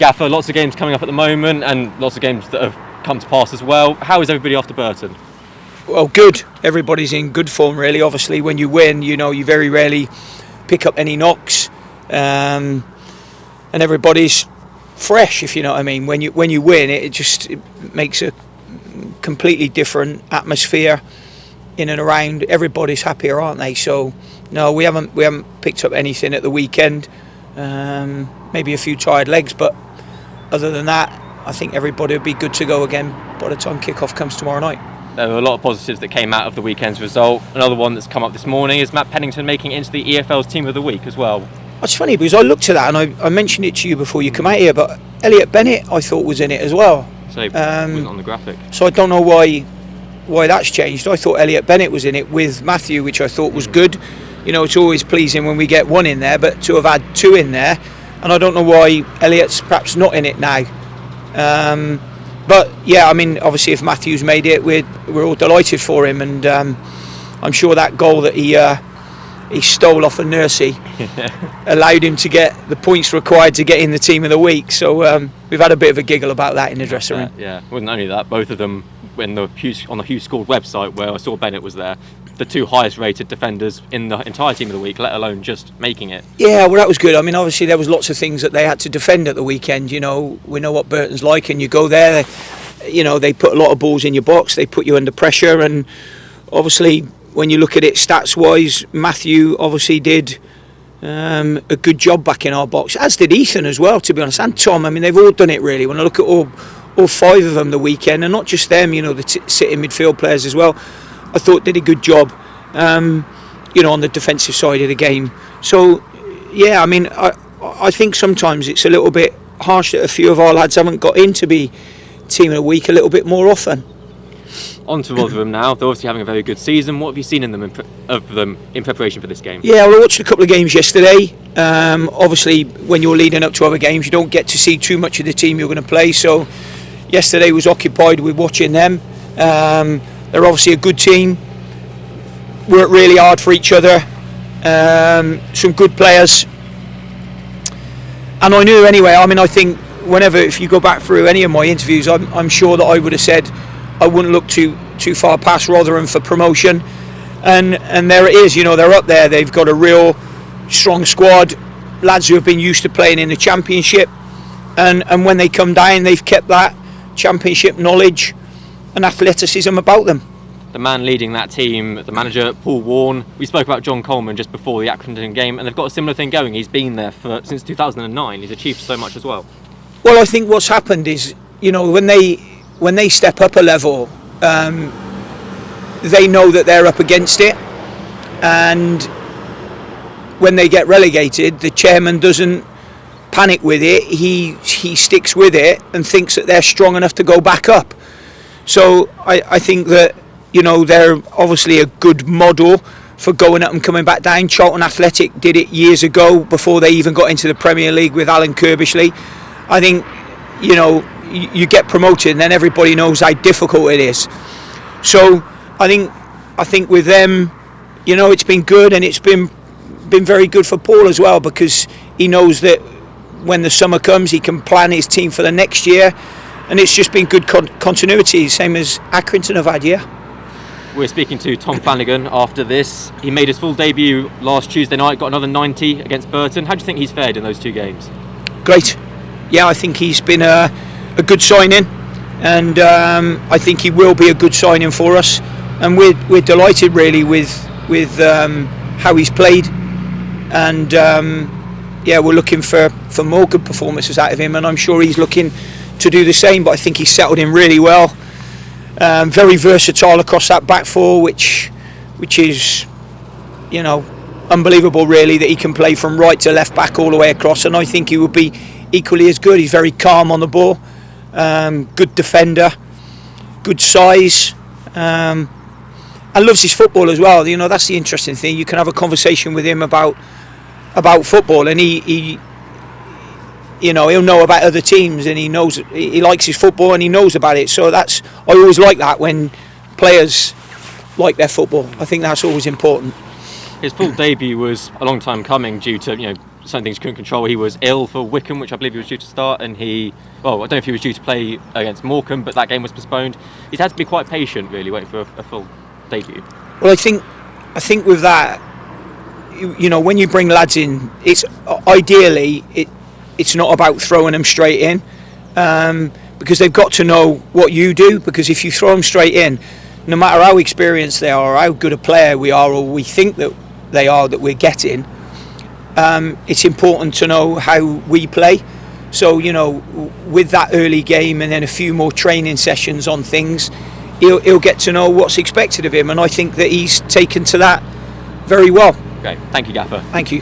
Gaffer, lots of games coming up at the moment and lots of games that have come to pass as well. How is everybody after Burton? Well, good. Everybody's in good form, really. Obviously, when you win, you very rarely pick up any knocks, and everybody's fresh, if you know what I mean. When you win, it makes a completely different atmosphere in and around. Everybody's happier, aren't they? So no, we haven't picked up anything at the weekend. Maybe a few tired legs, but other than that, I think everybody will be good to go again by the time kick-off comes tomorrow night. There were a lot of positives that came out of the weekend's result. Another one that's come up this morning is Matt Pennington making it into the EFL's Team of the Week as well. It's funny because I looked at that and I mentioned it to you before you come out here, but Elliot Bennett I thought was in it as well. So it wasn't on the graphic. So I don't know why that's changed. I thought Elliot Bennett was in it with Matthew, which I thought was good. It's always pleasing when we get one in there, but to have had two in there, and I don't know why Elliot's perhaps not in it now. But yeah, I mean, obviously if Matthew's made it, we're all delighted for him, and I'm sure that goal that he stole off a Nursey allowed him to get the points required to get in the Team of the Week. So we've had a bit of a giggle about that in the dressing room. Yeah, it wasn't only that, both of them on the Hughes Scored website, where I saw Bennett was there, the two highest rated defenders in the entire Team of the Week, let alone just making it. Yeah, well, that was good. I mean, obviously there was lots of things that they had to defend at the weekend. We know what Burton's like, and you go there, they put a lot of balls in your box, they put you under pressure, and obviously when you look at it stats wise, Matthew obviously did a good job back in our box, as did Ethan as well, to be honest, and Tom. I mean, they've all done it really. When I look at all five of them the weekend, and not just them, the sitting midfield players as well, I thought did a good job, on the defensive side of the game. So, yeah, I mean, I think sometimes it's a little bit harsh that a few of our lads haven't got in to be Team of the Week a little bit more often. On to Rotherham now. They're obviously having a very good season. What have you seen in them in preparation for this game? Yeah, well, I watched a couple of games yesterday. Obviously, when you're leading up to other games, you don't get to see too much of the team you're going to play. So, yesterday was occupied with watching them. They're obviously a good team. Work really hard for each other. Some good players. And I knew anyway, I mean, I think if you go back through any of my interviews, I'm sure that I would have said I wouldn't look too far past Rotherham for promotion. And there it is, they're up there. They've got a real strong squad, lads who have been used to playing in the Championship. And when they come down, they've kept that Championship knowledge and athleticism about them. The man leading that team, the manager, Paul Warne. We spoke about John Coleman just before the Accrington game, and they've got a similar thing going. He's been there since 2009. He's achieved so much as well. Well, I think what's happened is, when they step up a level, they know that they're up against it, and when they get relegated, the chairman doesn't panic with it. He sticks with it and thinks that they're strong enough to go back up. So I think that they're obviously a good model for going up and coming back down. Charlton Athletic did it years ago before they even got into the Premier League with Alan Kirbishley. I think you get promoted and then everybody knows how difficult it is. So I think with them, it's been good, and it's been very good for Paul as well, because he knows that when the summer comes he can plan his team for the next year, and it's just been good continuity, same as Accrington have had. Yeah. We're speaking to Tom Flanagan after this. He made his full debut last Tuesday night, got another 90 against Burton. How do you think he's fared in those two games? Great. Yeah, I think he's been a good signing, and I think he will be a good signing for us, and we're delighted really with how he's played, and we're looking for more good performances out of him, and I'm sure he's looking to do the same. But I think he's settled in really well. Very versatile across that back four, which is unbelievable really, that he can play from right to left back all the way across, and I think he would be equally as good. He's very calm on the ball, good defender, good size, and loves his football as well. That's the interesting thing. You can have a conversation with him about football, and he'll know about other teams, and he likes his football and he knows about it. So I always like that when players like their football. I think that's always important. His full debut was a long time coming due to certain things he couldn't control. He was ill for Wycombe, which I believe he was due to start, and I don't know if he was due to play against Morecambe, but that game was postponed. He's had to be quite patient, really, waiting for a full debut. Well, I think with that, you know, when you bring lads in, it's ideally it's not about throwing them straight in, because they've got to know what you do. Because if you throw them straight in, no matter how experienced they are, or how good a player we are, or we think that they are, that we're getting, it's important to know how we play. So, you know, with that early game and then a few more training sessions on things, he'll get to know what's expected of him, and I think that he's taken to that very well. Okay, thank you, Gaffer. Thank you.